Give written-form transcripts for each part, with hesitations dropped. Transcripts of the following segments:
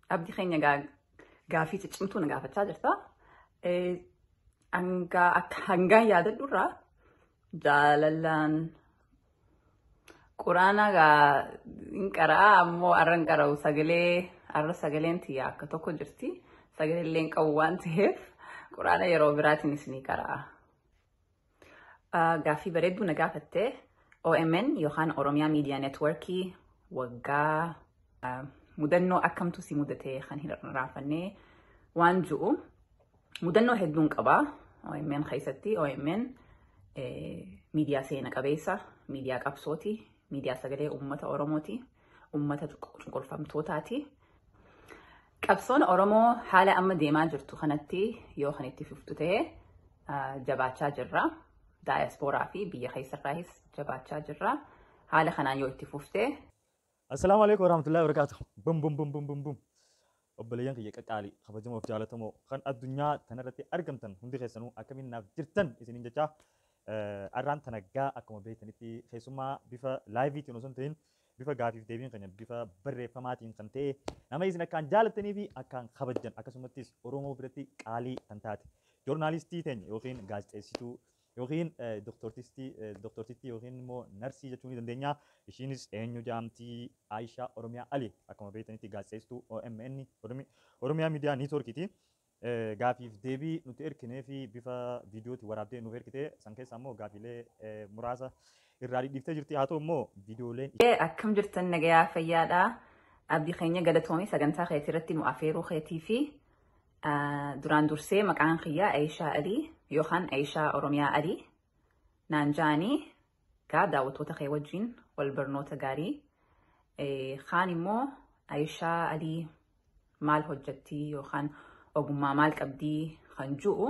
abdii keenya gaafii cicimtuu na gaafachaa jirta. Hangaan yaadadhurraa jaalalaan quraana hin qaraa ammoo arran qara'u sagaleen tiyya akka tokko jirti. Sagaleen qabu waan ta'eef quraana yeroo biraatiin isinii qara'a. Gaafii bareedduu na gaafattee OMN yookaan Oromiyaa Miidiyaa Neetworkii waggaa mudannoo akkamtu si mudatee kan hin raafannee waan jiru mudannoo hedduun qabaa. OMN keessatti OMN miidiyaa seena qabeessa, miidiyaa qabsooti, miidiyaa sagalee uummata Oromooti, uummata cunqurfamtootaati. Qabsoon Oromoo haala amma deemaa jirtu kanatti yoo kan itti fuftu ta'e jabaachaa jirra. Daayaspooraa fi biyya keessarraahis jabaachaa jirra. Haala kanaan yoo itti fufte. Assalaamu alaikum warahmatullahi wabarakatuh. Bum. Obboleeyyan kiyya qaqqaalii kabajamoo fi jaalatamoo kan addunyaa tanarratti argamtan hundi keessanuu akkamiin naaf jirtan isiniin jecha arraan tanaggaa akkuma beektanitti keessumaa bifa laayiviitiin osoo hin ta'in bifa gaafiif deebiin keenya bifa barreeffamaatiin kan ta'e nama isin akkaan jaalattanii fi akkaan kabajan akkasumattis Oromoo biratti qaalii kan taate joornaalistii teenya yookiin gaazixeessituu yookiin doktortiitti yookiin immoo narsii jechuu ni dandeenya. Ishiinis eenyu jaamtii Aisha Oromia Ali akkuma beektanitti gaazixeessituu OMN Oromiyaa Miidiyaa Neetworkiiti. Gaafiif deebii nuti erginee fi bifa viidiyooti waraabdee nuuf ergite san keessa immoo gaafiilee muraasa irraa dhidhiiftee jirti. Haa ta'u immoo viidiyooleen. Akkam jirtan nagayaa fayyaadha. Abdii keenya galatoomii sagantaa keetii irratti nu afeeruu keetii fi duraan dursee maqaan kiyyaa Aisha Ali yookaan Aisha Oromiyaa Ali naan jaanii gaa daawwattoota kee wajjin wal barnoota gaarii. Kaan immoo Aisha Ali maal hojjetti yookaan ogummaa maal qabdii kan jiru.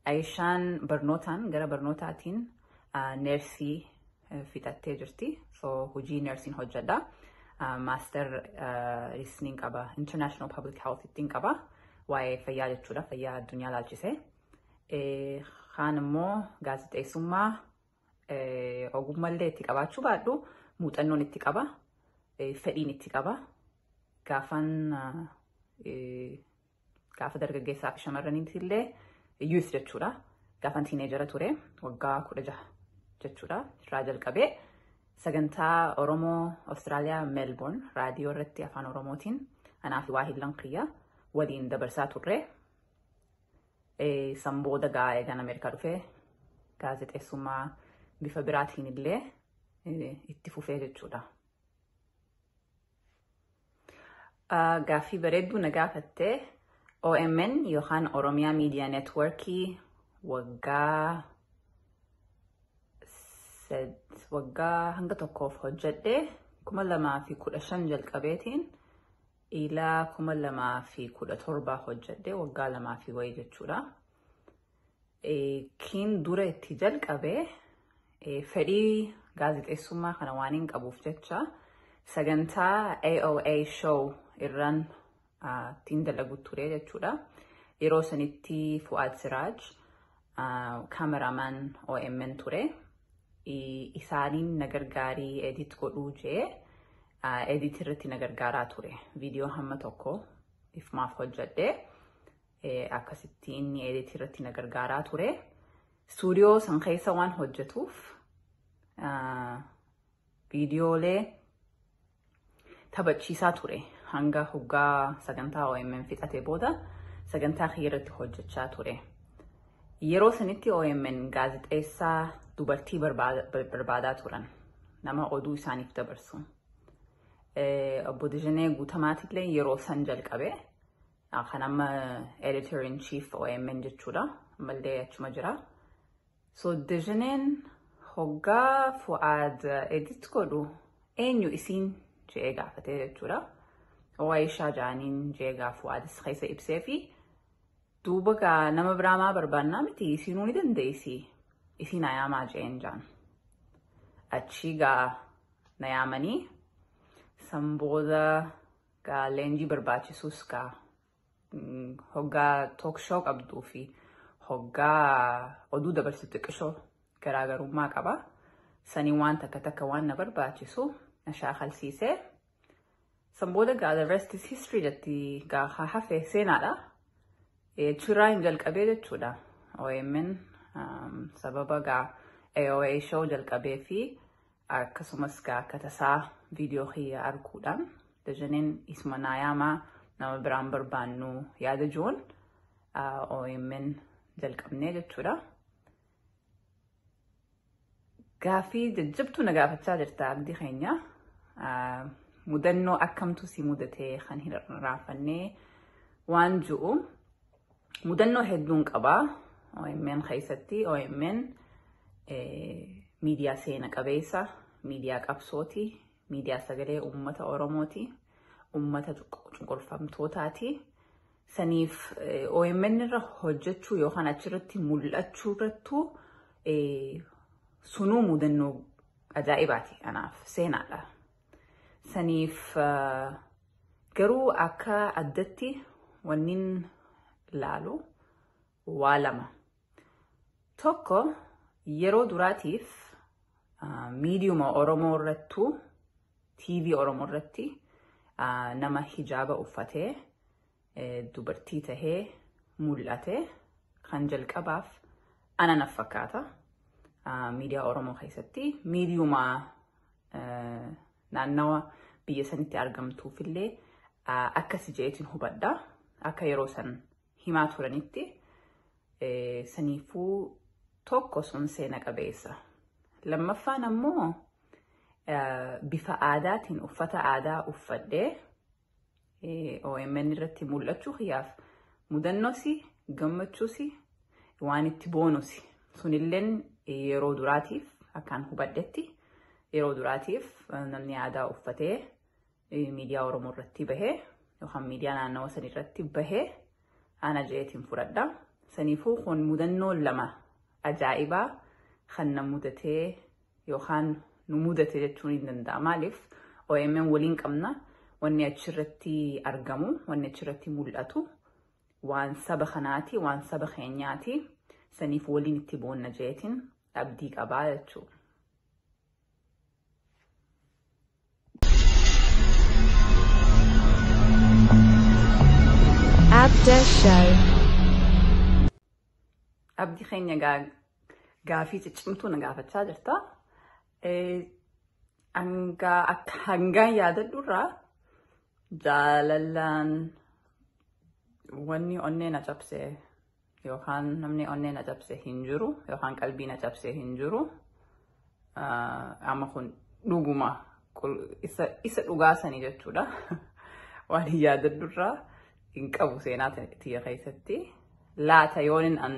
Aishaan barnootaan gara barnootaatiin neersii fixattee jirti. So hojii neersiin hojjedha. Master listening qaba. International Public Health ittiin qaba. Waa'ee fayyaa jechuudha. Fayyaa addunyaa laalchise. Kaan immoo gaazixeessummaa ogummaallee itti qabaachuu baadhu muuxannoon itti qaba. Fedhiin itti qaba. Gaafa dargaggeessaa fi shamarraniitti illee youth jechuudha. Gaafan tiineejara ture waggaa 16 jechuudha. Irraa jalqabee sagantaa Oromoo Austraaliyaa Melbourne raadiyoo irratti afaan Oromootiin anaa fi waahillan kiyya waliin dabarsaa turre. San booda eegan Ameerikaa dhufee gaazexeessummaa bifa biraatiin illee itti fufee jechuudha. Gaaffii bareedduu na gaafattee OMN yookaan Oromiyaa Miidiyaa Neetworkii waggaa hanga tokkoof hojjedhe 2015 jalqabeetiin ilaa 2017 hojjedhe waggaa 2 wayii jechuudha. Kiin dura itti jalqabee fedhii gaazexeessummaa kana waan hin qabuuf jecha sagantaa AOA show irraan ittiin dalagu ture jechuudha. Yeroo sanitti Fu'aad Siraaj kaameramaan OMN ture. Isaaniin na gargaarii edit godhuu jee edit irratti na gargaaraa ture. Viidiyoo hamma tokko ifmaaf hojjedhe. Akkasitti inni edit irratti na gargaaraa ture. Stuudiyoo san keessa waan hojjetuuf viidiyoolee taphachiisaa ture. Hanga hoggaa sagantaa OMN fixate booda sagantaa kiyya irratti hojjechaa ture. Yeroo sanitti OMN gaazexeessaa dubartii barbaadaa turan. Nama oduu isaaniif dabarsu. Obbo Dijenee Guutamaatillee yeroo san jalqabe. Kan amma editor in chief OMN jechuudha. Ammallee achuma jira. So Dijeneen hoggaa Fu'aad edit godhu eenyu isiin jee gaafatee jechuudha. Aisha jaaniin jee Fu'aadis keessa ibsee fi duuba nama biraamaa barbaannaa miti isinuu ni dandeessi. Isin ayaamaa jeen jaan. Achi na yaamanii san booda leenjii barbaachisus hoggaa talk show qabduu fi hoggaa oduu dabarsu xiqqishoo garaagarummaa qaba. Sanii waan takka waan na barbaachisu na shaakalsiisee Samboda gaa the rest is history jetti gaa hafe seenaadha. Chirraa hin jalqabee jechuudha. OMN sababa gaa AOA show jalqabee fi akkasumas gaa akka tasaa viidiyoo kiyya arguudhaan dajaneen isma naayamaa nama biraan barbaannu yaada joon OMN jalqabnee jechuudha. Gaafii jajjabtuu na gaafachaa jirta abdii keenya. Mudannoo akkamtu si mudatee kan hin raafannee waan jiru mudannoo hedduun qabaa. OMN keessatti OMN miidiyaa seena qabeessa, miidiyaa qabsooti, miidiyaa sagalee uummata Oromooti, uummata cunqurfamtootaati. Saniif OMN irra hojjechuu yookaan achirratti mul'achuu irrattuu sunuu mudannoo ajaa'ibaati anaaf seenaadha. Saniif garuu akka addatti wannin laalu waa lama. Tokko yeroo duraatiif miidiyuma Oromoo irrattuu TV Oromoo irratti nama hijaaba uffatee dubartii tahee mul'ate kan jalqabaaf ana naf fakkaata. Miidiyaa Oromoo keessatti miidiyuma naannawa biyya sanitti argamtuufillee akkas jeetiin hubadha. Akka yeroo san himaa turanitti saniifuu tokko sun seena qabeessa. Lammaffaan ammoo bifa aadaatiin uffata aadaa uffadhee OMN irratti mul'achuu kiyyaaf mudannoosi gammachuusi waan itti boonusi. Sunilleen yeroo duraatiif akkaan hubadhetti yeroo duraatiif namni aadaa uffatee miidiyaa Oromoo irratti bahee yookaan miidiyaa naannawa san irratti bahee ana jeetiin fudhadha. Saniifuu kun mudannoo lama ajaa'ibaa kan na mudatee yookaan nu mudate jechuun hin danda'a. Maaliif OMN waliin qabna wanni achirratti argamu, wanni achirratti mul'atu waan saba kanaati, waan saba keenyaati. Saniif waliin itti boonna jeetiin abdii qabaa jechuudha. Abda Show. Abdii keenya gaafii ciccimtuu na gaafachaa jirta. Hangaan yaadadhurraa jaalalaan wanni onnee na cabsee yookaan namni onnee na cabsee hin jiru yookaan qalbii na cabsee hin jiru. Amma kun dhuguma isa dhugaasanii jechuudha. Waan yaadadhurraa hin qabu seenaa tiyya keessatti. Laata yoonin an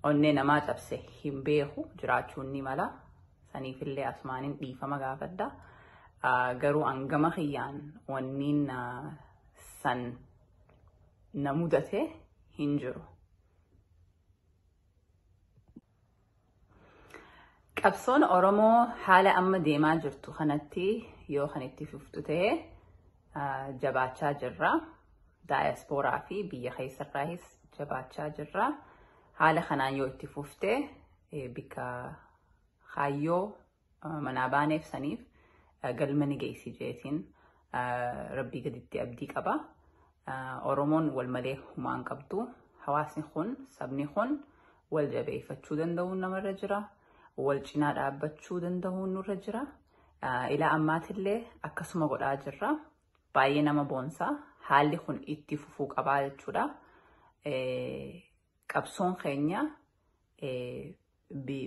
onnee namaa cabse hin beeku jiraachuun ni mala. Saniifillee asmaanin dhiifama gaafadha. Garuu angama kiyyaan wanniin san na mudate hin jiru. Qabsoon Oromoo haala amma deemaa jirtu kanatti yoo kan itti fuftu ta'e jabaachaa jirra. Daayaspooraa fi biyya keessarraahis jabaachaa jirra. Haala kanaan yoo itti fufte bika kaayyoo manaa baaneef saniif galma ni geessi jeetiin rabbii gaditti abdii qaba. Oromoon wal malee humaan qabdu. Hawaasni kun sabni kun wal jabeeffachuu danda'uun namarra jira. Wal cinaa dhaabbachuu danda'uun nurra jira. Ilaa ammaatillee akkasuma godhaa jirra. Baay'ee nama boonsa. Haalli kun itti fufuu qabaa jechuudha. Qabsoon keenya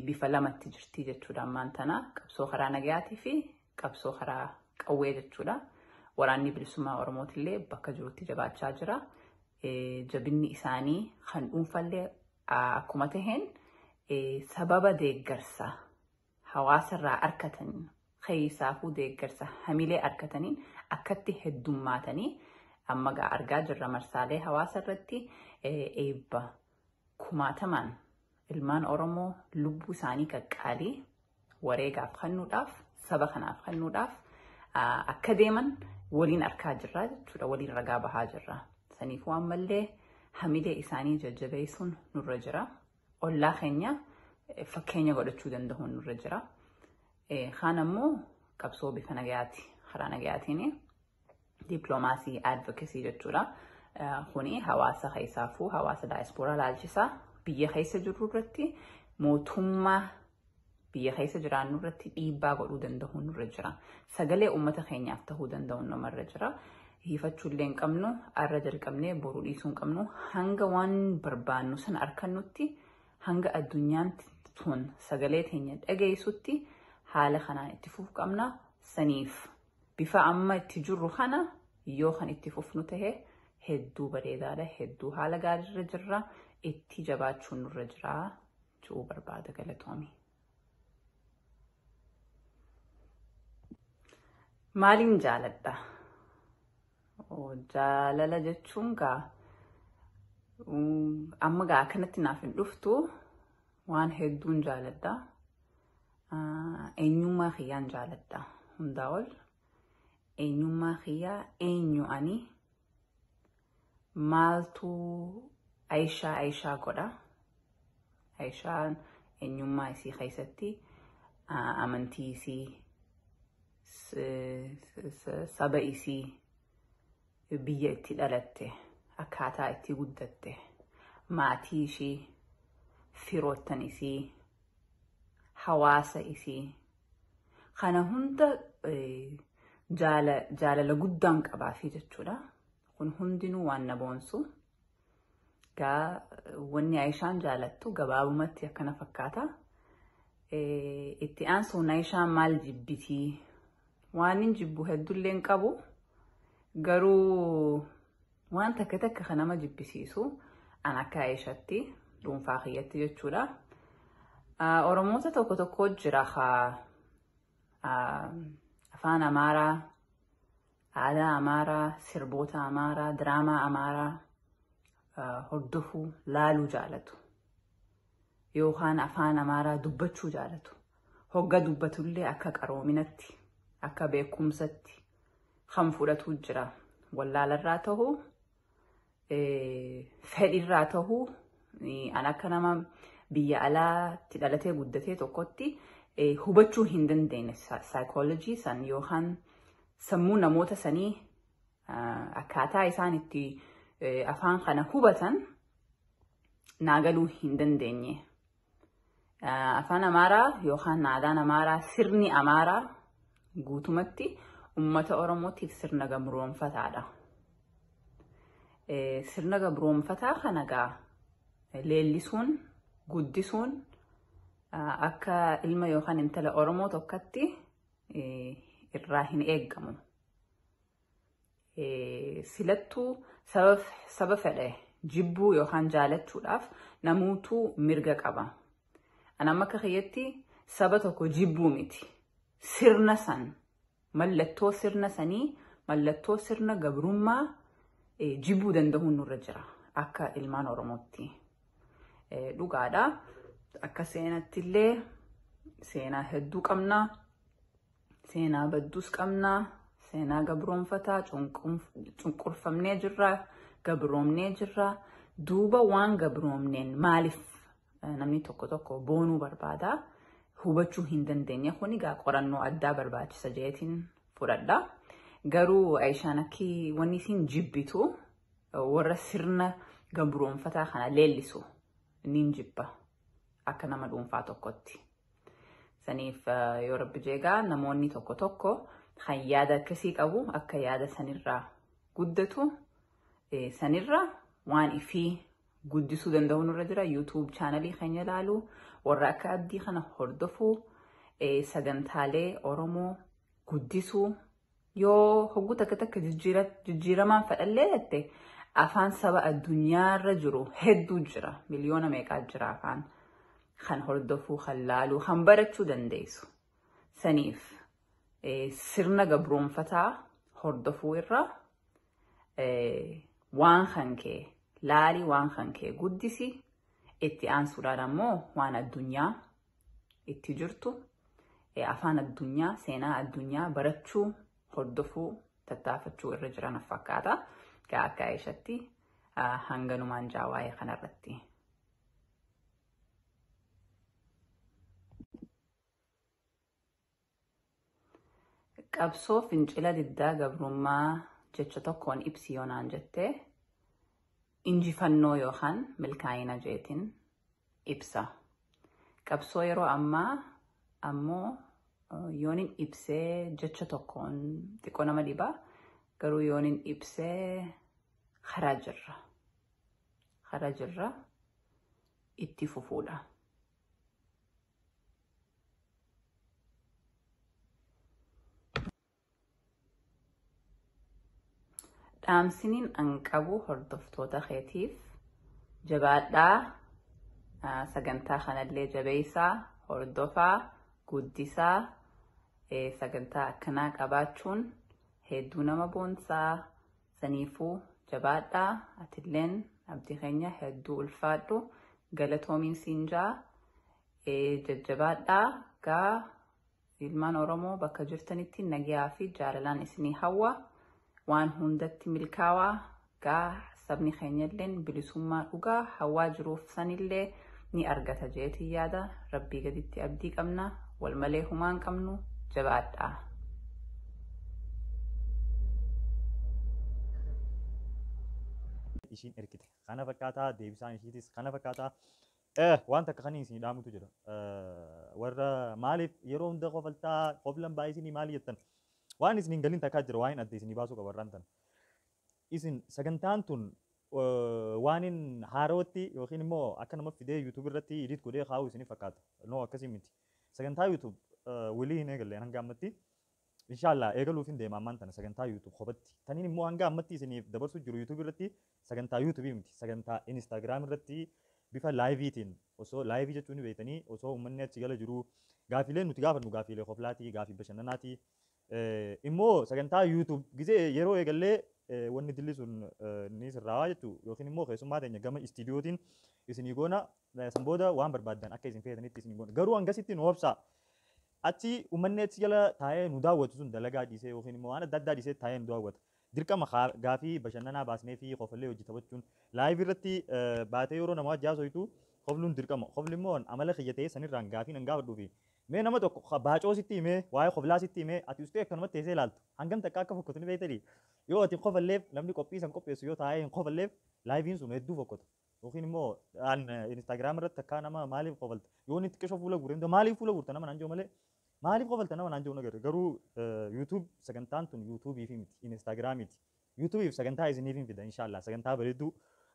bifa lamatti jirti jechuudha ammaan tana. Qabsoo karaa nagayaatii fi qabsoo karaa qawwee jechuudha. Waraanni bilisummaa Oromootillee bakka jirutti jabaachaa jira. Jabinni isaanii kan dhuunfallee akkuma taheen sababa deeggarsa hawaasarraa arkataniin keessaafuu deeggarsa hamilee arkataniin akkatti heddummaatanii amma argaa jirra marsaalee hawaasarratti eebba kumaatamaan ilmaan Oromoo lubbuu isaanii qaqqaalii wareegaaf kennuudhaaf saba kanaaf kennuudhaaf akka deeman waliin arkaa jirra jechuudha. Waliin ragaa bahaa jirra. Saniifuu ammallee hamilee isaanii jajjabeessuun nurra jira. Ollaa keenya fakkeenya godhachuu danda'uun nurra jira. Kaan ammoo qabsoo bifa nagayaati karaa nagayaatiin diplomaasii advocacy jechuudha. Kuni hawaasa keessaafuu hawaasa diaspora laalchisaa biyya keessa jirru irratti mootummaa biyya keessa jiraannu irratti dhiibbaa godhuu danda'u nurra jira. Sagalee uummata keenyaaf ta'uu danda'u namarra jira. Hiifachuu illee hin qabnu, arra jalqabnee boruu dhiisuu hin qabnu, hanga waan barbaannu sana argannutti, hanga addunyaan tun sagalee teenya dhageessutti haala kanaan itti fufuu qabna. Saniif bifa amma itti jirru kana yoo kan itti fufnu ta'e hedduu bareedaadha, hedduu haala gaariirra jirra, itti jabaachuun nurra jira jechuu barbaada. Galatoomi. Maaliin jaaladha? Jaalala jechuun amma akkanatti naaf hin dhuftu, waan hedduun jaaladha. Eenyummaa kiyyaan jaaladha. Hundaa ol eenyummaa kiyyaa eenyu ani maaltu Aishaa godha. Aishaan eenyummaa isii keessatti amantii isii, saba isii, biyya itti dhalatte, akkaataa itti guddatte, maatii isii, firoottan isii, hawaasa isii, kana hunda jaalala guddaan qabaafi jechuudha. Kun hundinuu waan na boonsu. Wanni Aishaan jaalattu gabaabumatti akkana fakkaata. Itti aansuun Aishaan maal jibbitii? Waan hin jibbu hedduullee hin qabu. Garuu waan takka takka kan nama jibbisiisu an akka Aishaatti dhuunfaa kiyyatti jechuudha. Oromoota tokko tokko jira afaan Amaaraa, aadaa Amaaraa, sirboota Amaaraa, diraamaa Amaaraa hordofuu, laaluu jaalatu. Yookaan afaan Amaaraa dubbachuu jaalatu. Hogga dubbatullee akka qaroominatti, akka beekumsatti kan fudhatu jira. Wallaalarraa ta'uu, fedhirraa ta'uu, an akka nama biyya alaatti dhalatee guddatee tokkotti hubachuu hin dandeenye psychology san yookaan sammuu namoota sanii akkaataa isaan itti afaan kana hubatan naagaluu hin dandeenye. Afaan Amaaraa yookaan aadaan Amaaraa, sirni Amaaraa guutumatti ummata Oromootiif sirna gabroonfataadha. Sirna gabroonfataa kana leellisuun, guddisuun akka ilma yookaan intala Oromoo tokkotti irraa hin eeggamu. Silattuu saba fedhe jibbuu yookaan jaalachuudhaaf namuutu mirga qaba. An amma akka kiyyatti saba tokko jibbuu miti. Sirna san, mallattoo sirna sanii, mallattoo sirna gabrummaa jibbuu danda'uun nurra jira akka ilmaan Oromootti. Dhugaadha. Akka seenatti illee seenaa hedduu qabna. Seenaa badduus qabna. Seenaa gabroonfataa cunqurfamnee jirra, gabroomnee jirra. Duuba waan gabroomneen maaliif namni tokko tokko boonuu barbaada? Hubachuu hin dandeenye. Kun egaa qorannoo addaa barbaachisa jeetiin fudhadha. Garuu Aishaan akki wanni isin jibbitu warra sirna gabroonfataa kana leellisu nin jibba akka nama dhuunfaa tokkotti. Saniif yoo rabbi jeegaa namoonni tokko tokko kan yaada akkasii qabu akka yaada sanirraa guddatu, sanirra waan ifii guddisuu danda'u nurra jira. YouTube chaanalii keenya ilaalu, warra akka abdii kana hordofuu, sagantaalee Oromoo guddisuu. Yoo hogguu takka takka jijjiiramaan fedhallee jette afaan saba addunyaarra jiru hedduu jira. Miliyoona meeqaa jira afaan kan hordofuu, kan laaluu, kan barachuu dandeessu. Saniif sirna gabroonfataa hordofuu irra waan kan kee laali, waan kan kee guddisi. Itti aansuudhaan ammoo waan addunyaa itti jirtu, afaan addunyaa, seenaa addunyaa barachuu, hordofuu, tattaafachuu irra jiran fakkaata. Akka Aishaatti hanganumaan jaawaa'ee kanarratti. Qabsoo fincila diddaa gabrummaa jecha tokkoon ibsi yoo naan jettee injifannoo yookaan milkaa'ina jeetiin ibsa. Qabsoo yeroo ammaa ammoo yoonin ibsee jecha tokkoon xiqqoo nama dhibaa garuu yoonin ibsee karaa jirra itti fufuudha. Dhaamsiniin an qabu hordoftoota keetiif jabaadhaa, sagantaa kanallee jabeessaa, hordofaa, guddisaa, sagantaa akkanaa qabaachuun hedduu nama boonsaa. Saniifuu jabaadhaa, atilleen abdii keenya hedduu ulfaadhu, galatoomiin siinjaa, jajjabaadhaa. Gaa ilmaan Oromoo bakka jirtanitti nagaa fi jaalalaan isinii hawwa. Waan hundatti milkaawaa. Gaa sabni keenyalleen bilisummaa dhugaa hawaa jiruuf sanillee ni argata jeetii yaada. Rabbii gaditti abdii qabna, wal malee humaan qabnu. Jabaadhaa. Ishiin ergite kana fakkaataa, deebisaan ishiitis kana fakkaataa. Waan takka kanii isin dhaamutu jira. Warra maaliif yeroo hunda qofaltaa qoflan baay'isinii maali jettan? Waan isin hin galin takkaa jira, waan adda isinii baasuu qabarraan tan. Isin sagantaan tun waan hin haarootti yookiin immoo akka nama fidee YouTube irratti edit godhee kaa'u isinii fakkaata. No akkasii miti. Sagantaa YouTube waliin eegalee hanga ammatti. Inshallah eegaluuf hin deema ammaan tana sagantaa YouTube qofatti. Taniin immoo hanga ammatti isiniif dabarsu jiru YouTube irratti sagantaa YouTube miti. Sagantaa Instagram irratti bifa live-tiin osoo live jechuun beektanii osoo uummanni achi gala jiru gaafilee nuti gaafannu gaafilee qoflaatii gaafii bashannanaatii. Immoo sagantaa YouTube gisee yeroo eegallee wanni dilli sun ni sirraawaa jechuu yookiin immoo keessummaa teenya gama istiidiyootiin isinii goona san booda waan barbaaddan akka isin fayyadanitti isinii goona. Garuu hangasitti nu obsaa. Achi uummanni achi jala taa'ee nu daawwatu sun dalagaa dhiisee yookiin immoo waan adda addaa dhiisee taa'ee nu daawwata. Dirqama gaafii bashannanaa baasnee fi qofallee hojii taphachuun laayivii irratti baatee yeroo nama ajjaasoitu qofluun dirqama. Qofli immoo amala kiyyatee sanirraan gaafii nan gaafadhuu fi mee nama tokko baacoo sitti himee waa'ee qoflaa sitti himee ati ustee akkanumatti teessee ilaaltu hangam takka akka fokkatu ni beektanii yoo ati qofalleef namni qophii san qopheessu yoo taa'ee hin qofalleef laayiviin sun hedduu fokkata. Yookiin immoo Instagram irratti akka nama maaliif qofalta yoo inni xiqqeeshoo fuula guuree maaliif fuula guurta nama naan jiru malee maaliif qofalta nama naan jiru nagarre garuu YouTube sagantaan tun YouTube'ii fi miti Instagramiiti. YouTube'if sagantaa isiniif hin fida inshallah sagantaa bareedduu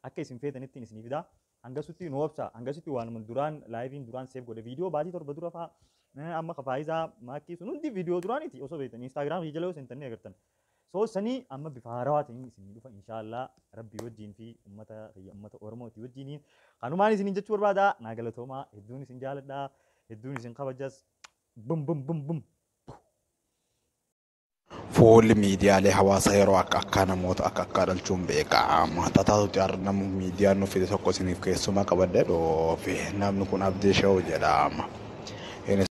akka isin feetanittiin isinii fida. Hangasutti nu obsa hangasutti waan duraan laayiviin duraan seef godhe viidiyoo baatii torba dura fa'aa amma kafaayisaa maakkii sun hundi viidiyoo duraaniiti osoo beektan Instagram jala yoo seentanii agartan. So sanii amma bifa haarawaatiin isinii dhufa inshallah rabbii wajjin fi uummata Oromooti wajjiniin kanumaan isiniin jechuu barbaada. Naa galatoomaa hedduun isin jaaladha hedduun isin kabajas. Bum bum bum bum. Fuulli miidiyaalee hawaasaa yeroo akka namoota akka dhalchuun beekama. Tataatutti argamu miidiyaan nuuf fide tokko isiniif keessumaa qabadde dhoofe namni kun Abdii Shawuu jedhama.